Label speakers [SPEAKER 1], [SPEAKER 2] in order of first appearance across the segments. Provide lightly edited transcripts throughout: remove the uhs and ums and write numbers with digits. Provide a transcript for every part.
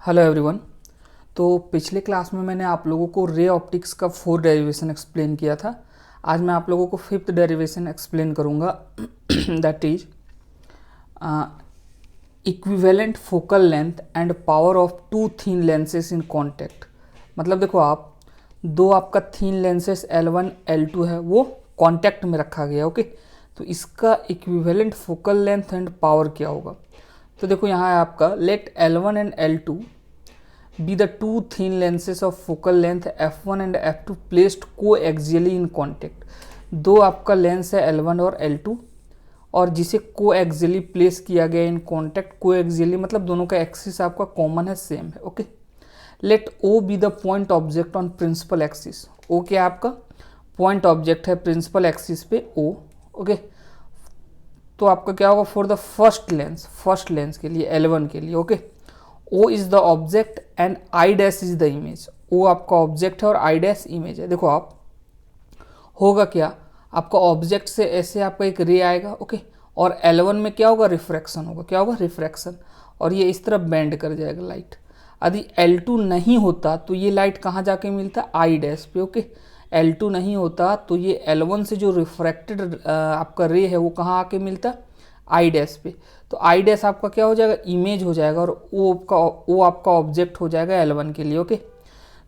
[SPEAKER 1] Hello everyone. तो पिछले class में मैंने आप लोगों को रे ऑप्टिक्स का 4 डेरिवेशन एक्सप्लेन किया था। आज मैं आप लोगों को 5th डेरिवेशन एक्सप्लेन करूंगा that is equivalent focal length and power of two thin lenses in contact. मतलब देखो आप दो आपका थीन लेंसेज L1 L2 है वो कॉन्टैक्ट में रखा गया। ओके, तो इसका equivalent focal length and power क्या होगा। तो देखो यहाँ है आपका let L1 and L2 be the two thin lenses of focal length f1 and f2 placed coaxially in contact। दो आपका लेंस है L1 और L2 और जिसे कोएक्सियली प्लेस किया गया इन कॉन्टैक्ट। कोएक्सियली मतलब दोनों का एक्सिस आपका कॉमन है, सेम है। Okay, let O be the point object on principal axis. O क्या आपका पॉइंट ऑब्जेक्ट है प्रिंसिपल एक्सिस पे O। ओके, तो आपका क्या होगा फॉर द फर्स्ट लेंस के लिए L1 के लिए। Okay, O is the object and I dash is the image. O आपका ऑब्जेक्ट है और I डैश इमेज है। देखो आप होगा क्या, आपका ऑब्जेक्ट से ऐसे आपका एक रे आएगा। ओके, और L1 में क्या होगा, रिफ्रैक्शन होगा। क्या होगा, रिफ्रैक्शन, और ये इस तरफ बेंड कर जाएगा लाइट। यदि L2 नहीं होता तो ये लाइट कहाँ जाके मिलता, I डैश पे। ओके, L2 नहीं होता तो ये L1 से जो रिफ्रैक्टेड आपका रे है वो कहाँ आके मिलता, I डैश पे। तो I डैश आपका क्या हो जाएगा, इमेज हो जाएगा, और O आपका ऑब्जेक्ट हो जाएगा L1 के लिए। ओके,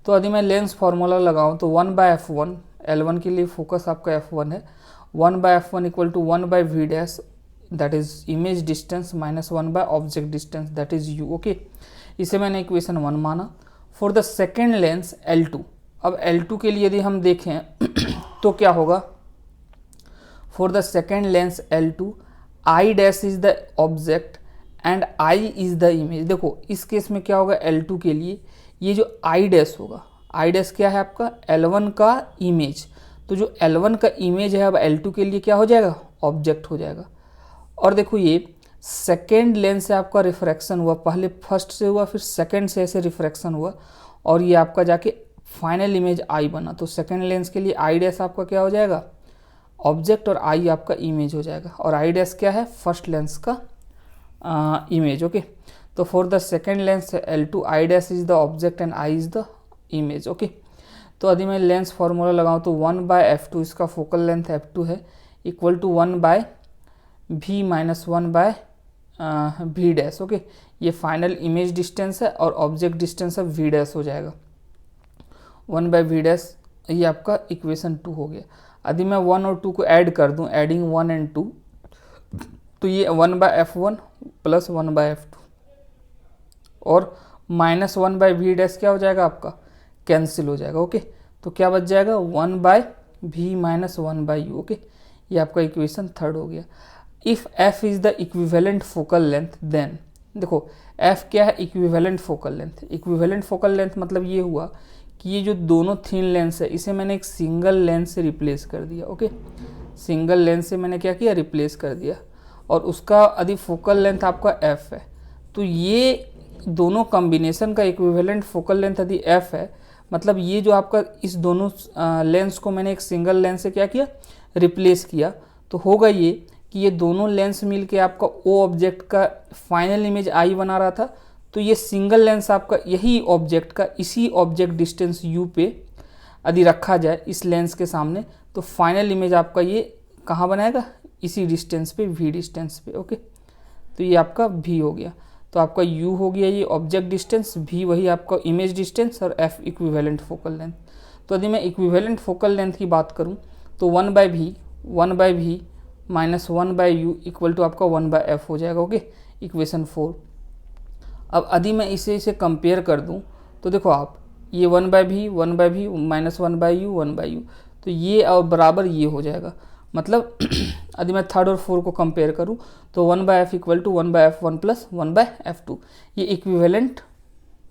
[SPEAKER 1] तो यदि मैं लेंस फार्मूला लगाऊं तो 1/f1 L1 के लिए फोकस आपका f1 है। 1/f1 equal to 1/v dash that is image distance minus object distance that is u। Okay, इसे मैंने इक्वेशन 1 माना। For the second lens L2, अब L2 के लिए यदि हम देखें तो क्या होगा, for the second lens L2 I dash is the object and I is the image. देखो इस केस में क्या होगा, L2 के लिए ये जो I डैश होगा, I डैश क्या है आपका L1 का इमेज। तो जो L1 का इमेज है अब L2 के लिए क्या हो जाएगा, ऑब्जेक्ट हो जाएगा। और देखो ये सेकेंड लेंस से आपका रिफ्रैक्शन हुआ, पहले फर्स्ट से हुआ फिर सेकेंड से ऐसे रिफ्रैक्शन हुआ और ये आपका जाके फाइनल इमेज I बना। तो सेकेंड लेंस के लिए I डैश आपका क्या हो जाएगा, ऑब्जेक्ट, और I आपका इमेज हो जाएगा। और I डैश क्या है, फर्स्ट लेंस का इमेज। ओके, तो for the second lens L2 I dash is the object and I is the image. Okay, तो यदि मैं लेंस फार्मूला लगाऊं तो 1/f2 इसका फोकल लेंथ f2 है equal to 1/v minus 1/v dash. Okay, ये final image distance है और ऑब्जेक्ट डिस्टेंस है v डैश हो जाएगा 1/v डैश। ये आपका इक्वेशन 2 हो गया। यदि मैं 1 और 2 को ऐड कर दूं, एडिंग 1 एंड 2, तो ये 1/f1 प्लस 1/f2 और माइनस 1/v डैश क्या हो जाएगा आपका, कैंसिल हो जाएगा। ओके, तो क्या बच जाएगा 1/v माइनस 1/u। ओके, ये आपका इक्वेशन 3 हो गया। If f is the equivalent focal length then, देखो f क्या है, equivalent focal length. Equivalent focal length मतलब ये हुआ कि ये जो दोनों थीन लेंस है इसे मैंने एक सिंगल लेंस से रिप्लेस कर दिया। ओके, सिंगल लेंस से मैंने क्या किया, रिप्लेस कर दिया, और उसका यदि फोकल लेंथ आपका f है तो ये दोनों कॉम्बिनेशन का इक्विवेलेंट फोकल लेंथ यदि f है, मतलब ये जो आपका इस दोनों लेंस को मैंने एक सिंगल लेंस से क्या किया, रिप्लेस किया, तो होगा ये कि ये दोनों लेंस मिलके आपका O ऑब्जेक्ट का फाइनल इमेज I बना रहा था। तो ये सिंगल लेंस आपका यही ऑब्जेक्ट का इसी ऑब्जेक्ट डिस्टेंस U पे यदि रखा जाए इस लेंस के सामने, तो फाइनल इमेज आपका ये कहाँ बनाएगा, इसी डिस्टेंस पे, V डिस्टेंस पे। ओके, तो ये आपका V हो गया, तो आपका U हो गया ये ऑब्जेक्ट डिस्टेंस, V वही आपका इमेज डिस्टेंस, और F इक्विवेलेंट फोकल लेंथ। तो यदि मैं इक्विवेलेंट फोकल लेंथ की बात करूं तो 1/v minus 1/u equal to आपका 1/f हो जाएगा। Okay, equation 4। अब यदि मैं इसे कंपेयर कर दूं तो देखो आप ये 1/v माइनस 1/u 1/u, तो ये और बराबर ये हो जाएगा। मतलब यदि मैं 3rd और 4 को कंपेयर करूं तो 1/f equal to 1/f1 plus 1/f2, ये इक्विवेलेंट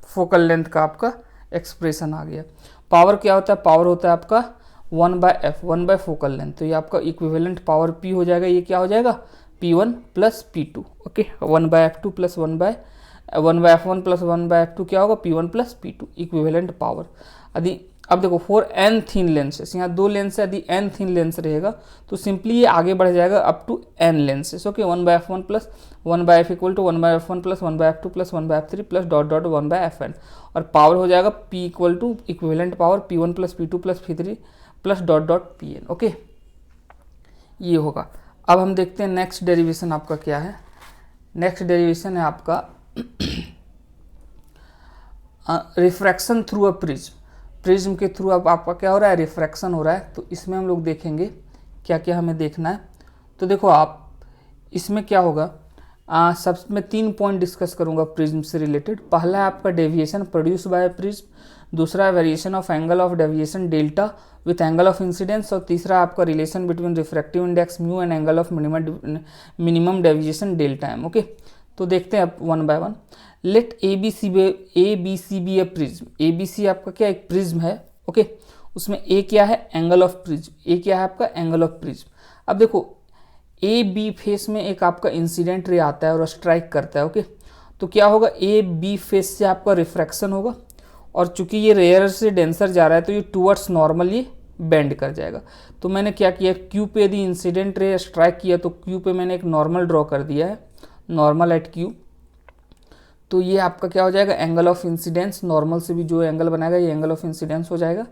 [SPEAKER 1] फोकल लेंथ का आपका एक्सप्रेशन आ गया। पावर क्या होता है, पावर होता है आपका 1/f 1/ फोकल लेंथ, तो ये आपका इक्विवेलेंट पावर P हो जाएगा। ये क्या हो जाएगा, P1 plus P2। Okay, 1/f2 plus 1/f1 plus 1/f2 क्या होगा, P1 plus P2 equivalent power. यदि अब देखो फॉर एन थीन लेंसेस, यहाँ 2 लेंस है, यदि एन थीन लेंस रहेगा तो सिंपली ये आगे बढ़ जाएगा up to n lenses. Okay, 1/f1 plus 1/f equal to 1/f1 plus 1/f2 plus 1/f3 plus dot dot 1/fn, और पावर हो जाएगा p equal to equivalent power p1 plus p2 plus p3 plus dot dot pn। Okay, ये होगा। अब हम देखते हैं next derivation आपका क्या है। नेक्स्ट डेरिवेशन है आपका refraction through a prism. Prism के थ्रू अब आपका क्या हो रहा है, रिफ्रैक्शन हो रहा है। तो इसमें हम लोग देखेंगे क्या क्या हमें देखना है। तो देखो आप इसमें क्या होगा, सब मैं 3 पॉइंट डिस्कस करूंगा प्रिज्म से रिलेटेड। पहला है आपका डेविएशन प्रोड्यूस बाय प्रिज्म, दूसरा है variation of angle of deviation delta with angle of incidence, और तीसरा आपका relation between refractive index mu and angle of minimum deviation delta M. Okay, तो देखते हैं अब 1 by 1। Let A B C B A prism. A B C आपका क्या एक प्रिज्म है। ओके, उसमें ए क्या है, एंगल ऑफ प्रिज्म। ए क्या है आपका, एंगल ऑफ प्रिज्म। अब देखो ए बी फेस में एक आपका इंसिडेंट रे आता है और स्ट्राइक करता है। ओके, तो क्या होगा, ए बी फेस से आपका रिफ्रैक्शन होगा, और चूंकि ये रेयर से डेंसर जा रहा है तो ये टूवर्ड्स नॉर्मल ये बेंड कर जाएगा। तो मैंने क्या किया, क्यू पे यदि इंसिडेंट रे स्ट्राइक किया तो क्यू पे मैंने एक नॉर्मल ड्रॉ कर दिया है, नॉर्मल एट क्यू। तो ये आपका क्या हो जाएगा, एंगल ऑफ इंसिडेंस। नॉर्मल से भी जो एंगल बनाएगा ये एंगल ऑफ इंसिडेंस हो जाएगा,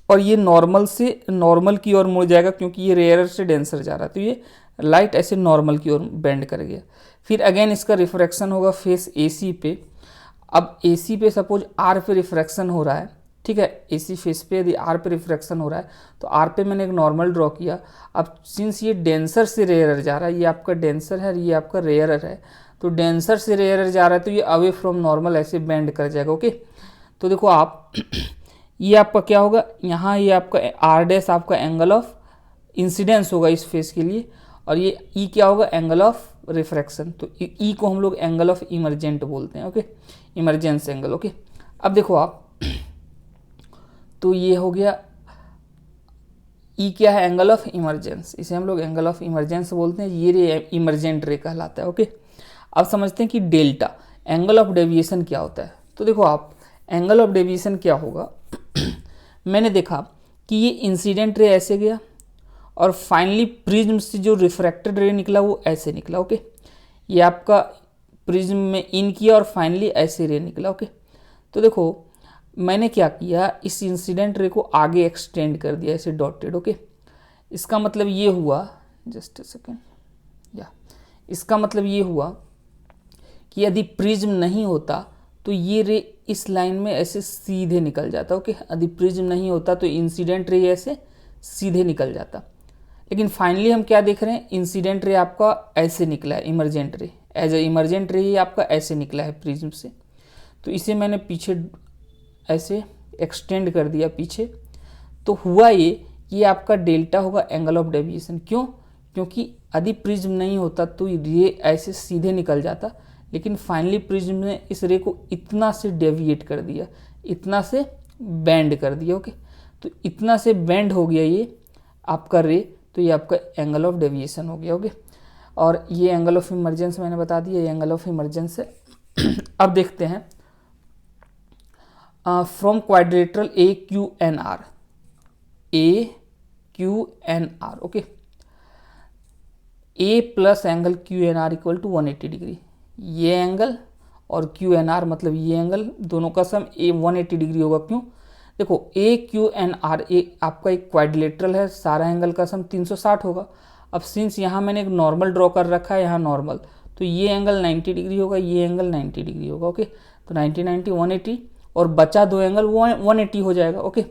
[SPEAKER 1] और ये नॉर्मल से नॉर्मल की ओर मुड़ जाएगा क्योंकि ये रेयर से डेंसर जा रहा है, तो ये लाइट ऐसे नॉर्मल की ओर बेंड कर गया। फिर अगेन इसका रिफ्रैक्शन होगा फेस ए सी पे। अब ए सी पे सपोज आर पे रिफ्रैक्शन हो रहा है, ठीक है, ए सी फेस पे यदि आर पे रिफ्रैक्शन हो रहा है तो आर पे मैंने एक नॉर्मल ड्रॉ किया। अब सिंस ये डेंसर से रेयर जा रहा है, ये आपका डेंसर है, ये आपका रेयर है, तो डेंसर से रेयर जा रहा है तो ये अवे फ्रॉम नॉर्मल ऐसे बेंड कर जाएगा। ओके, तो देखो आप ये आपका क्या होगा, यहाँ ये आपका आर डैश आपका एंगल ऑफ इंसिडेंस होगा इस फेस के लिए, और ये ई क्या होगा, एंगल ऑफ रिफ्रैक्शन। तो ई को हम लोग एंगल ऑफ इमरजेंट बोलते हैं। Okay, emergence angle. ओके, अब देखो आप तो ये हो गया, ई क्या है, एंगल ऑफ इमरजेंस, इसे हम लोग एंगल ऑफ इमरजेंस बोलते हैं, ये रे इमरजेंट रे कहलाता है। ओके, अब समझते हैं कि डेल्टा एंगल ऑफ डेविएशन क्या होता है। तो देखो आप एंगल ऑफ डेविएशन क्या होगा मैंने देखा कि ये इंसिडेंट रे ऐसे गया और फाइनली प्रिज्म से जो रिफ्रैक्टेड रे निकला वो ऐसे निकला। ओके, ये आपका प्रिज्म में इन किया और फाइनली ऐसे रे निकला। ओके, तो देखो मैंने क्या किया, इस इंसिडेंट रे को आगे एक्सटेंड कर दिया ऐसे डॉटेड। ओके, इसका मतलब ये हुआ, जस्ट अ सेकेंड, या इसका मतलब ये हुआ कि यदि प्रिज्म नहीं होता तो ये रे इस लाइन में ऐसे सीधे निकल जाता। ओके, यदि प्रिज्म नहीं होता तो इंसिडेंट रे ऐसे सीधे निकल जाता, लेकिन फाइनली हम क्या देख रहे हैं, इंसिडेंट रे आपका ऐसे निकला है, emergent ray as a emergent ray ये आपका ऐसे निकला है प्रिज्म से। तो इसे मैंने पीछे ऐसे एक्सटेंड कर दिया पीछे, तो हुआ ये आपका डेल्टा होगा एंगल ऑफ डेविएशन। क्यों, क्योंकि यदि प्रिज्म नहीं होता तो ये ऐसे सीधे निकल जाता, लेकिन फाइनली प्रिज्म ने इस रे को इतना से डेविएट कर दिया, इतना से बेंड कर दिया। ओके, तो इतना से बेंड हो गया ये आपका रे, तो ये आपका एंगल ऑफ डेविएशन हो गया। ओके, और ये एंगल ऑफ इमरजेंस मैंने बता दिया, ये एंगल ऑफ इमरजेंस है। अब देखते हैं from quadrilateral A Q N R, A Q N R. Okay, A plus angle Q N R equal to 180 degree, ये एंगल और क्यू एन आर मतलब ये एंगल, दोनों का सम ए 180 डिग्री होगा। क्यों, देखो ए क्यू एन आर ए आपका एक क्वाड्रिलेटरल है, सारा एंगल का सम 360 होगा। अब सिंस यहाँ मैंने एक नॉर्मल ड्रॉ कर रखा है, यहाँ नॉर्मल, तो ये एंगल 90 डिग्री होगा, ये एंगल 90 डिग्री होगा। ओके, तो 90 90 180, और बचा 2 एंगल 180 हो जाएगा। ओके,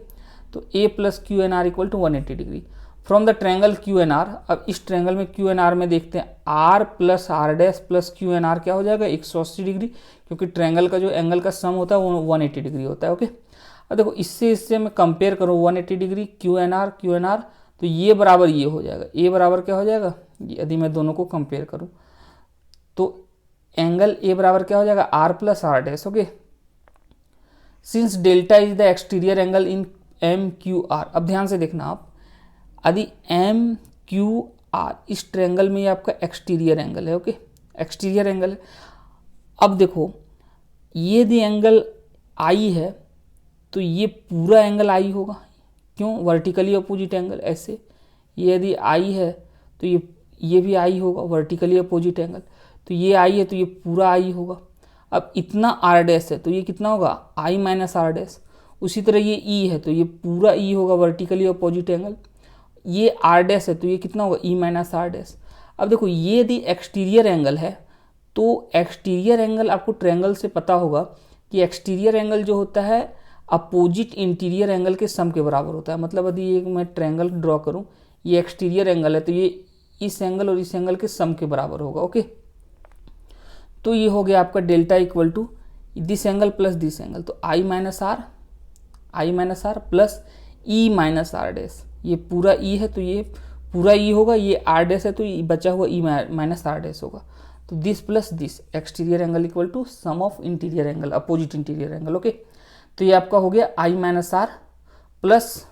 [SPEAKER 1] तो A plus Q N R equal to 180 degree from the triangle Q N R. अब इस ट्रायंगल में क्यू एन आर में देखते हैं, R plus R dash plus Q N R क्या हो जाएगा, 180 डिग्री, क्योंकि ट्रायंगल का जो एंगल का सम होता है वो 180 डिग्री होता है। ओके, अब देखो इससे मैं कंपेयर करूँ 180 डिग्री क्यू एन आर, तो ये बराबर ये हो जाएगा, ए बराबर क्या हो जाएगा, यदि मैं दोनों को कंपेयर करूँ तो एंगल ए बराबर क्या हो जाएगा, R plus R dash. Okay, since delta is the exterior angle in M Q R. अब ध्यान से देखना आप, यदि एम क्यू आर इस ट्रायंगल में ये आपका एक्सटीरियर एंगल है। ओके, एक्सटीरियर एंगल है। अब देखो ये यदि एंगल आई है तो ये पूरा एंगल आई होगा। क्यों? Vertically opposite angle. ऐसे ये यदि आई है तो ये भी आई होगा, वर्टिकली अपोजिट एंगल। तो ये आई है तो ये पूरा आई होगा। अब इतना आर डैश है तो ये कितना होगा? आई माइनस आर डैश। उसी तरह ये ई है तो ये पूरा ई होगा, वर्टिकली अपोजिट एंगल। ये आर डैश है तो ये कितना होगा? ई माइनस आर डैश। अब देखो ये यदि एक्सटीरियर एंगल है तो एक्सटीरियर एंगल आपको ट्रायंगल से पता होगा कि एक्सटीरियर एंगल जो होता है अपोजिट इंटीरियर एंगल के सम के बराबर होता है। मतलब यदि ये मैं ट्रायंगल ड्रॉ करूं, ये एक्सटीरियर एंगल है तो ये इस एंगल और इस एंगल के सम के बराबर होगा। ओके, तो ये हो गया आपका delta equal to this angle plus this angle. तो I minus R plus E minus R dash. ये पूरा ई है तो ये पूरा ई होगा, ये आर डैश है तो ये बचा हुआ ई माइनस आर डैश होगा। तो this plus this exterior angle equal to sum of interior angle, opposite interior angle. Okay, तो ये आपका हो गया I minus R plus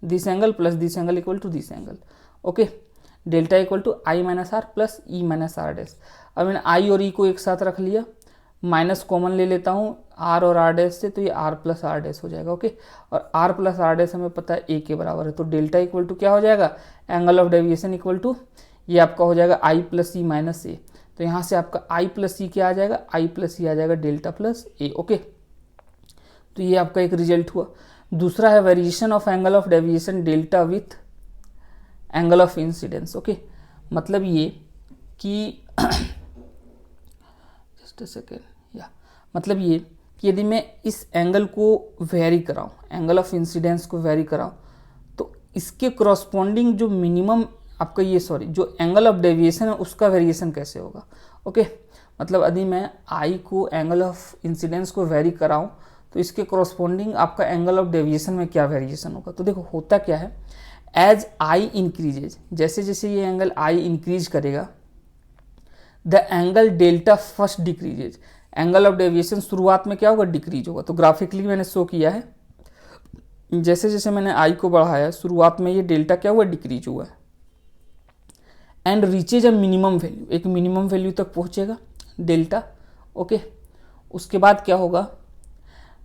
[SPEAKER 1] this angle equal to this angle. Okay, delta equal to I minus R plus E minus R dash. अब मैंने आई और ई को एक साथ रख लिया, माइनस कॉमन ले लेता हूँ आर और आर डैश से, तो ये आर प्लस आर डैश हो जाएगा। ओके, और आर प्लस आर डैश हमें पता है ए के बराबर है। तो डेल्टा इक्वल टू क्या हो जाएगा? Angle of deviation equal to ये आपका हो जाएगा आई प्लस ई माइनस ए। तो यहाँ से आपका आई प्लस ई क्या आ जाएगा? आई प्लस ई आ जाएगा डेल्टा प्लस ए। ओके, तो ये आपका एक रिजल्ट हुआ। दूसरा है variation of angle of deviation delta with angle of incidence. Okay, मतलब ये कि जस्ट अ सेकेंड, या मतलब ये कि यदि मैं इस एंगल को वेरी कराऊं, एंगल ऑफ इंसिडेंस को वेरी कराऊं, तो इसके करस्पॉन्डिंग जो मिनिमम आपका जो एंगल ऑफ डेविएशन है उसका वेरिएशन कैसे होगा। ओके, मतलब यदि मैं आई को एंगल ऑफ इंसिडेंस को वेरी कराऊं तो इसके करस्पॉन्डिंग आपका एंगल ऑफ डेविएशन में क्या वेरिएशन होगा। तो देखो होता क्या है, एज आई इंक्रीजेज, जैसे जैसे ये एंगल आई इंक्रीज करेगा, the angle delta first decreases, angle of deviation शुरुआत में क्या होगा? डिक्रीज होगा। तो ग्राफिकली मैंने शो किया है, जैसे जैसे मैंने आई को बढ़ाया शुरुआत में ये डेल्टा क्या हुआ? डिक्रीज हुआ है। And reaches a minimum value, एक मिनिमम वैल्यू तक पहुंचेगा डेल्टा। ओके, उसके बाद क्या होगा?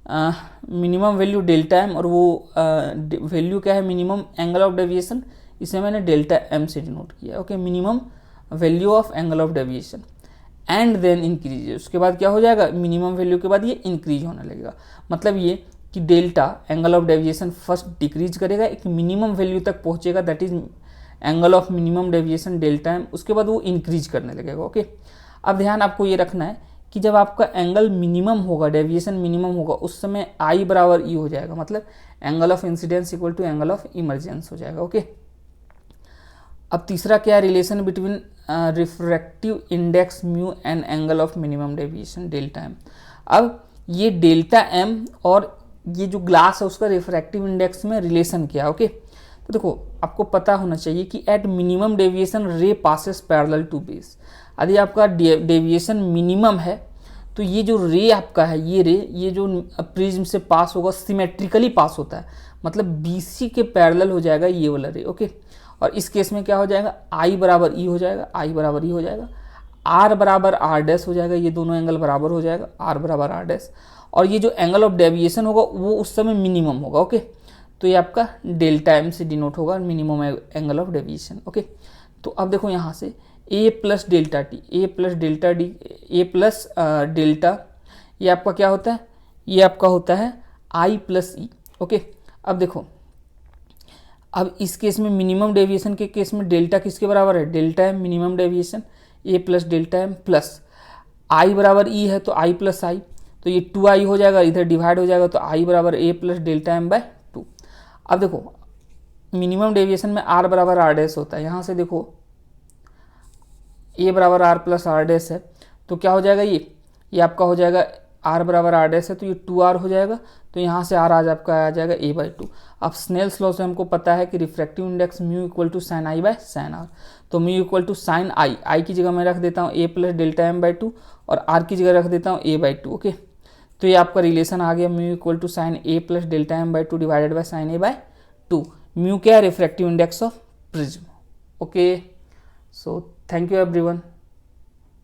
[SPEAKER 1] मिनिमम वैल्यू डेल्टा एम, और वो वैल्यू क्या है? मिनिमम एंगल ऑफ डेविएशन, इसे मैंने डेल्टा एम से डिनोट किया। Okay, minimum value of angle of deviation and then increase. उसके बाद क्या हो जाएगा? मिनिमम वैल्यू के बाद ये इंक्रीज होने लगेगा। मतलब ये कि delta angle of deviation first decrease करेगा, एक मिनिमम वैल्यू तक पहुंचेगा, that is angle of minimum deviation delta M. उसके बाद वो इंक्रीज करने लगेगा। ओके, अब ध्यान आपको ये रखना है कि जब आपका एंगल मिनिमम होगा, डेविएशन मिनिमम होगा, उस समय आई बराबर ई हो जाएगा। मतलब angle of incidence equal to angle of emergence हो जाएगा। ओके, अब तीसरा क्या है? Relation between refractive index mu and angle of minimum deviation delta M. अब ये डेल्टा एम और ये जो ग्लास है उसका रिफ्रैक्टिव इंडेक्स में रिलेशन क्या है। ओके, तो देखो आपको पता होना चाहिए कि at minimum deviation ray passes parallel to base. यदि आपका डेविएशन मिनिमम है तो ये जो रे आपका है, ये जो प्रिज्म से पास होगा सिमेट्रिकली पास होता है, मतलब बीसी के पैरेलल हो जाएगा ये वाला रे। ओके, और इस केस में क्या हो जाएगा? आई बराबर ई हो जाएगा, आई बराबर ई हो जाएगा, आर बराबर आर डैश हो जाएगा, ये दोनों एंगल बराबर हो जाएगा, आर बराबर आर डैश। और ये जो एंगल ऑफ डेविएशन होगा वो उस समय मिनिमम होगा। ओके, तो ये आपका डेल्टा एम से डिनोट होगा minimum angle of deviation. Okay, तो अब देखो यहाँ से ए प्लस डेल्टा टी, ए प्लस डेल्टा डी, ए प्लस डेल्टा, ये आपका क्या होता है? ये आपका होता है आई प्लस ई। ओके, अब देखो, अब इस केस में मिनिमम डेविएशन के केस में डेल्टा किसके बराबर है? डेल्टा एम मिनिमम डेविएशन, ए प्लस डेल्टा एम प्लस आई बराबर ई है तो आई प्लस आई, तो ये 2i हो जाएगा, इधर डिवाइड हो जाएगा, तो आई बराबर ए प्लस डेल्टा एम बाय 2। अब देखो मिनिमम डेविएशन में आर बराबर आर डैश होता है, यहाँ से देखो ए बराबर आर प्लस आर डैश है, तो क्या हो जाएगा? ये आपका हो जाएगा आर बराबर आर डैश है तो ये 2r हो जाएगा, तो यहाँ से आर आज आपका आ जाएगा a बाई 2। अब स्नेल्स लॉ से हमको पता है कि refractive index mu equal to sine I by sine R, तो mu equal to sine I की जगह मैं रख देता हूँ a plus delta M by 2 और r की जगह रख देता हूँ a बाई 2। ओके, तो ये आपका रिलेशन आ गया mu equal to sine a plus delta M by 2 divided by sine a by 2। Mu क्या है? Refractive index of prism. Okay, so thank you everyone.